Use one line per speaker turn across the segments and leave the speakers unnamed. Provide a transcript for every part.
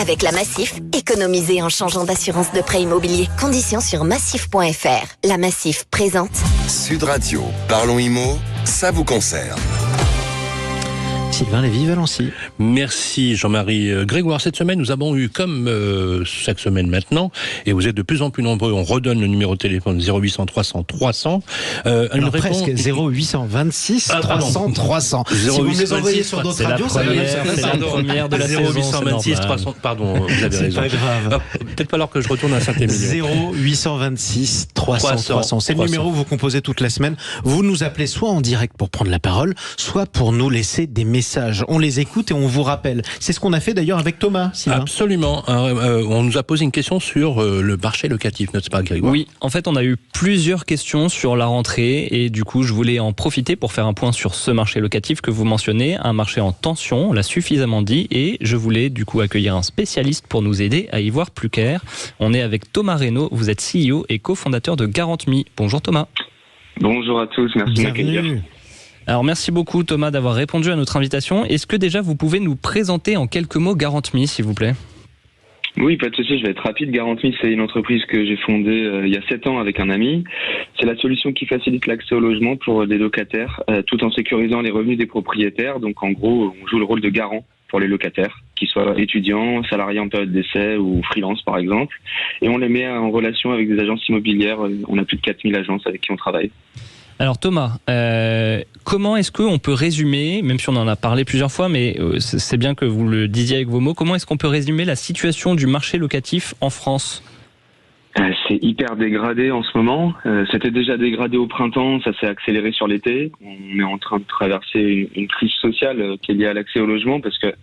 Avec la Massif, économisez en changeant d'assurance de prêt immobilier. Conditions sur massif.fr. La Massif présente
Sud Radio, parlons IMO, ça vous concerne.
Sylvain Lévy-Valency.
Merci Jean-Marie Grégoire. Cette semaine, nous avons eu, comme chaque semaine maintenant, et vous êtes de plus en plus nombreux, on redonne le numéro de téléphone 0800 300 300.
Presque 0826 300 300. Si vous me les envoyez sur d'autres radios, ça va même faire
c'est la première de la 0826 300. Pardon, vous avez raison.
C'est pas grave.
Peut-être pas alors que je retourne à Saint-Émilion.
0826 300 300. C'est le numéro que vous composez toute la semaine. Vous nous appelez soit en direct pour prendre la parole, soit pour nous laisser des messages. On les écoute et on vous rappelle. C'est ce qu'on a fait d'ailleurs avec Thomas, Sylvain.
Absolument. On nous a posé une question sur le marché locatif, n'est-ce pas, Grégoire ?
Oui, en fait, on a eu plusieurs questions sur la rentrée et du coup, je voulais en profiter pour faire un point sur ce marché locatif que vous mentionnez, un marché en tension, on l'a suffisamment dit, et je voulais du coup accueillir un spécialiste pour nous aider à y voir plus clair. On est avec Thomas Reynaud, vous êtes CEO et cofondateur de Garant.me. Bonjour Thomas.
Bonjour à tous, merci de m'accueillir.
Alors merci beaucoup Thomas d'avoir répondu à notre invitation. Est-ce que déjà vous pouvez nous présenter en quelques mots Garant.me s'il vous plaît ?
Oui, pas de souci, je vais être rapide. Garant.me, c'est une entreprise que j'ai fondée il y a 7 ans avec un ami. C'est la solution qui facilite l'accès au logement pour des locataires, tout en sécurisant les revenus des propriétaires. Donc en gros, on joue le rôle de garant pour les locataires, qu'ils soient étudiants, salariés en période d'essai ou freelance par exemple. Et on les met en relation avec des agences immobilières. On a plus de 4000 agences avec qui on travaille.
Alors Thomas, comment est-ce qu'on peut résumer, même si on en a parlé plusieurs fois, mais c'est bien que vous le disiez avec vos mots, comment est-ce qu'on peut résumer la situation du marché locatif en France ?
C'est hyper dégradé en ce moment. C'était déjà dégradé au printemps, ça s'est accéléré sur l'été. On est en train de traverser une crise sociale qui est liée à l'accès au logement, parce que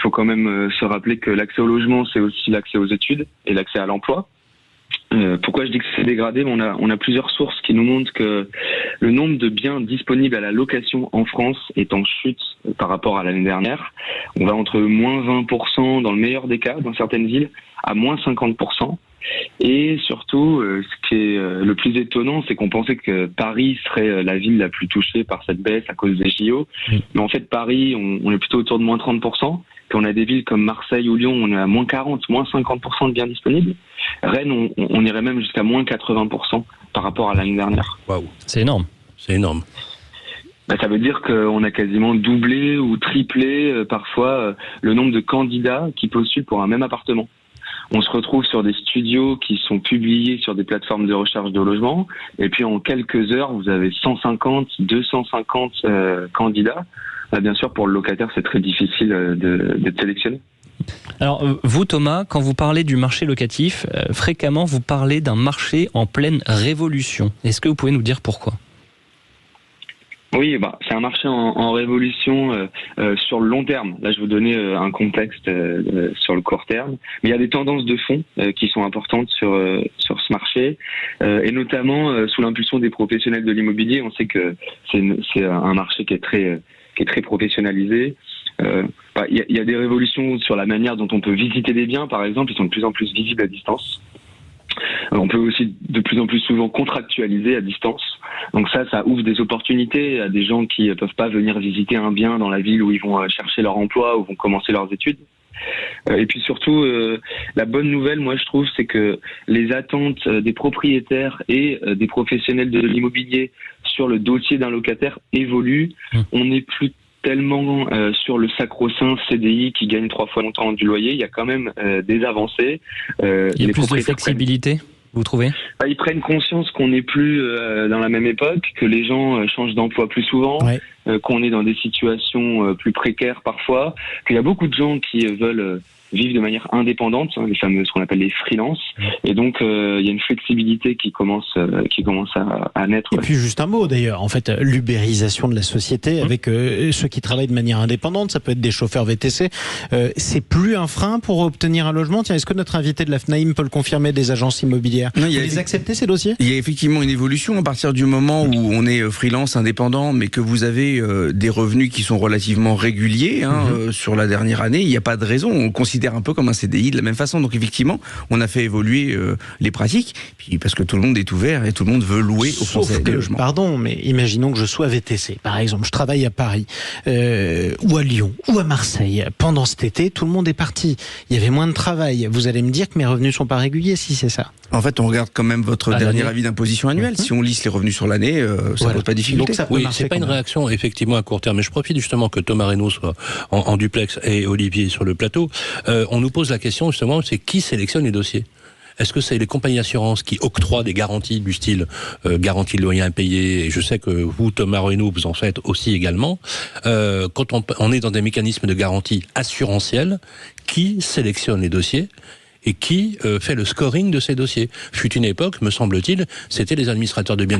faut quand même se rappeler que l'accès au logement, c'est aussi l'accès aux études et l'accès à l'emploi. Pourquoi je dis que c'est dégradé ? On a plusieurs sources qui nous montrent que le nombre de biens disponibles à la location en France est en chute par rapport à l'année dernière. On va entre moins 20% dans le meilleur des cas dans certaines villes à moins 50%. Et surtout, ce qui est le plus étonnant, c'est qu'on pensait que Paris serait la ville la plus touchée par cette baisse à cause des JO. Mais en fait, Paris, on est plutôt autour de moins 30%. Puis on a des villes comme Marseille ou Lyon, on est à moins 40, moins 50% de biens disponibles. Rennes, on irait même jusqu'à moins 80% par rapport à l'année dernière.
Waouh,
c'est énorme.
C'est énorme.
Ça veut dire qu'on a quasiment doublé ou triplé parfois le nombre de candidats qui postulent pour un même appartement. On se retrouve sur des studios qui sont publiés sur des plateformes de recherche de logement. Et puis en quelques heures, vous avez 150, 250 candidats. Bien sûr, pour le locataire, c'est très difficile d'être sélectionné.
Alors, vous Thomas, quand vous parlez du marché locatif, fréquemment vous parlez d'un marché en pleine révolution. Est-ce que vous pouvez nous dire pourquoi ?
Oui, c'est un marché en révolution sur le long terme. Là, je vais vous donner un contexte sur le court terme. Mais il y a des tendances de fond qui sont importantes sur ce marché, et notamment sous l'impulsion des professionnels de l'immobilier. On sait que c'est un marché qui est très professionnalisé. Il y a des révolutions sur la manière dont on peut visiter des biens, par exemple. Ils sont de plus en plus visibles à distance. On peut aussi de plus en plus souvent contractualiser à distance. Donc ça ouvre des opportunités à des gens qui ne peuvent pas venir visiter un bien dans la ville où ils vont chercher leur emploi ou vont commencer leurs études. Et puis surtout, la bonne nouvelle, moi je trouve, c'est que les attentes des propriétaires et des professionnels de l'immobilier sur le dossier d'un locataire évoluent. On n'est plus tellement sur le sacro-saint CDI qui gagne 3 fois longtemps du loyer. Il y a quand même des avancées.
Il y a plus de flexibilité, vous trouvez ?
Ils prennent conscience qu'on n'est plus dans la même époque, que les gens changent d'emploi plus souvent, qu'on est dans des situations plus précaires parfois, qu'il y a beaucoup de gens qui veulent vivent de manière indépendante, les fameux, ce qu'on appelle les freelances. Et donc, il y a une flexibilité qui commence à naître.
Et puis, juste un mot d'ailleurs, en fait, l'ubérisation de la société avec ceux qui travaillent de manière indépendante, ça peut être des chauffeurs VTC. C'est plus un frein pour obtenir un logement. Tiens, est-ce que notre invité de la FNAIM peut le confirmer, des agences immobilières? Vous les acceptez, ces dossiers?
Il y a effectivement une évolution à partir du moment où on est freelance, indépendant, mais que vous avez avez des revenus qui sont relativement réguliers sur la dernière année, il n'y a pas de raison. On le considère un peu comme un CDI de la même façon. Donc effectivement, on a fait évoluer les pratiques, puis parce que tout le monde est ouvert et tout le monde veut louer aux Français des logements.
Pardon, mais imaginons que je sois VTC, par exemple. Je travaille à Paris, ou à Lyon, ou à Marseille. Pendant cet été, tout le monde est parti. Il y avait moins de travail. Vous allez me dire que mes revenus sont pas réguliers, si c'est ça.
En fait, on regarde quand même votre dernier avis d'imposition annuel. Si on lisse les revenus sur l'année, ça ne pose pas de difficulté.
Oui, c'est pas une réaction effectivement à court terme. Mais je profite justement que Thomas Reynaud soit en duplex et Olivier sur le plateau. On nous pose la question justement, c'est qui sélectionne les dossiers ? Est-ce que c'est les compagnies d'assurance qui octroient des garanties du style garantie de loyer impayé? Et je sais que vous, Thomas Reynaud, vous en faites aussi également. Quand on est dans des mécanismes de garantie assurantielle, qui sélectionne les dossiers et qui fait le scoring de ces dossiers? Fut une époque, me semble-t-il, c'était les administrateurs de biens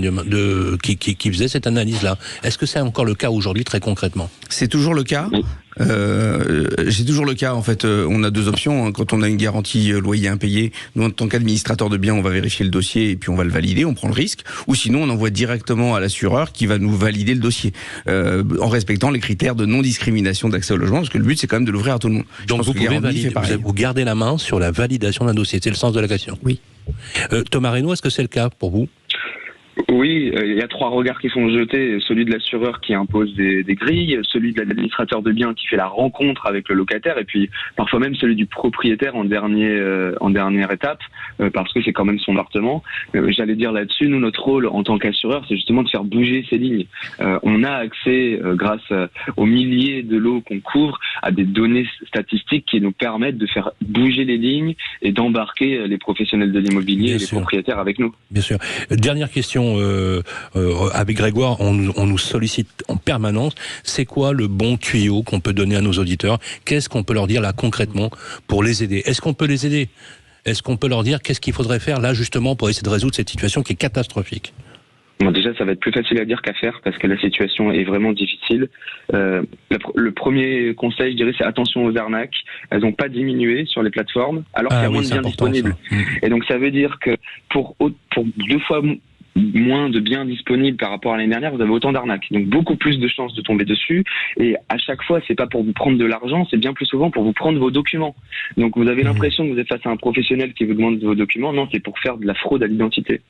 qui faisaient cette analyse-là. Est-ce que c'est encore le cas aujourd'hui, très concrètement?
C'est toujours le cas. C'est toujours le cas. En fait, on a deux options. Quand on a une garantie loyer impayé, nous, en tant qu'administrateur de biens, on va vérifier le dossier et puis on va le valider, on prend le risque. Ou sinon, on envoie directement à l'assureur qui va nous valider le dossier, en respectant les critères de non-discrimination d'accès au logement, parce que le but, c'est quand même de l'ouvrir à tout le monde.
Donc vous pouvez valider, vous gardez la main sur la validation d'un dossier. C'est le sens de la question.
Oui.
Thomas Reynaud, est-ce que c'est le cas pour vous?
Oui, il y a trois regards qui sont jetés. Celui de l'assureur qui impose des grilles, celui de l'administrateur de biens qui fait la rencontre avec le locataire, et puis parfois même celui du propriétaire en dernière étape, parce que c'est quand même son appartement. J'allais dire là-dessus, nous, notre rôle en tant qu'assureur, c'est justement de faire bouger ces lignes. On a accès, grâce aux milliers de lots qu'on couvre, à des données statistiques qui nous permettent de faire bouger les lignes et d'embarquer les professionnels de l'immobilier et les propriétaires avec nous.
Bien sûr. Dernière question. Avec Grégoire, on nous sollicite en permanence. C'est quoi le bon tuyau qu'on peut donner à nos auditeurs? Qu'est-ce qu'on peut leur dire là concrètement pour les aider? Est-ce qu'on peut les aider? Est-ce qu'on peut leur dire qu'est-ce qu'il faudrait faire là justement pour essayer de résoudre cette situation qui est catastrophique?
Bon, déjà, ça va être plus facile à dire qu'à faire parce que la situation est vraiment difficile. Le premier conseil, je dirais, c'est attention aux arnaques. Elles n'ont pas diminué sur les plateformes alors qu'il y a moins de biens disponibles. Et donc, ça veut dire que pour 2 fois moins de biens disponibles par rapport à l'année dernière, vous avez autant d'arnaques. Donc beaucoup plus de chances de tomber dessus. Et à chaque fois, c'est pas pour vous prendre de l'argent, c'est bien plus souvent pour vous prendre vos documents. Donc vous avez l'impression que vous êtes face à un professionnel qui vous demande vos documents. Non, c'est pour faire de la fraude à l'identité.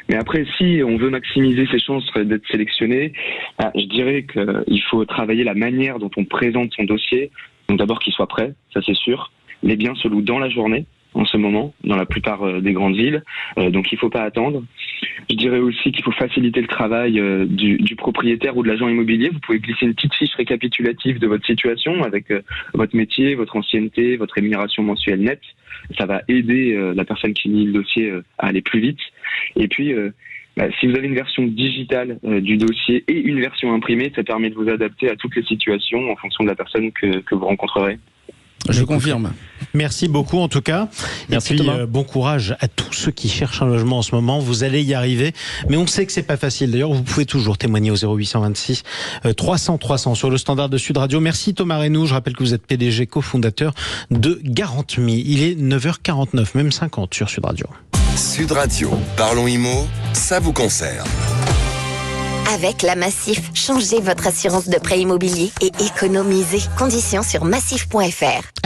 Mais après, si on veut maximiser ses chances d'être sélectionné, je dirais qu'il faut travailler la manière dont on présente son dossier. Donc d'abord qu'il soit prêt, ça c'est sûr. Les biens se louent dans la journée. En ce moment, dans la plupart des grandes villes, donc il ne faut pas attendre. Je dirais aussi qu'il faut faciliter le travail du propriétaire ou de l'agent immobilier. Vous pouvez glisser une petite fiche récapitulative de votre situation avec votre métier, votre ancienneté, votre rémunération mensuelle nette. Ça va aider la personne qui lit le dossier à aller plus vite. Et puis, si vous avez une version digitale du dossier et une version imprimée, ça permet de vous adapter à toutes les situations en fonction de la personne que vous rencontrerez.
Je confirme.
Merci beaucoup en tout cas.
Merci
et puis,
Thomas.
bon courage à tous ceux qui cherchent un logement en ce moment. Vous allez y arriver. Mais on sait que c'est pas facile. D'ailleurs, vous pouvez toujours témoigner au 0826 300 300 sur le standard de Sud Radio. Merci Thomas Reynaud. Je rappelle que vous êtes PDG cofondateur de Garant.me. Il est 9h49, même 50 sur Sud Radio.
Sud Radio, parlons IMO, ça vous concerne.
Avec la Massif, changez votre assurance de prêt immobilier et économisez. Conditions sur massif.fr.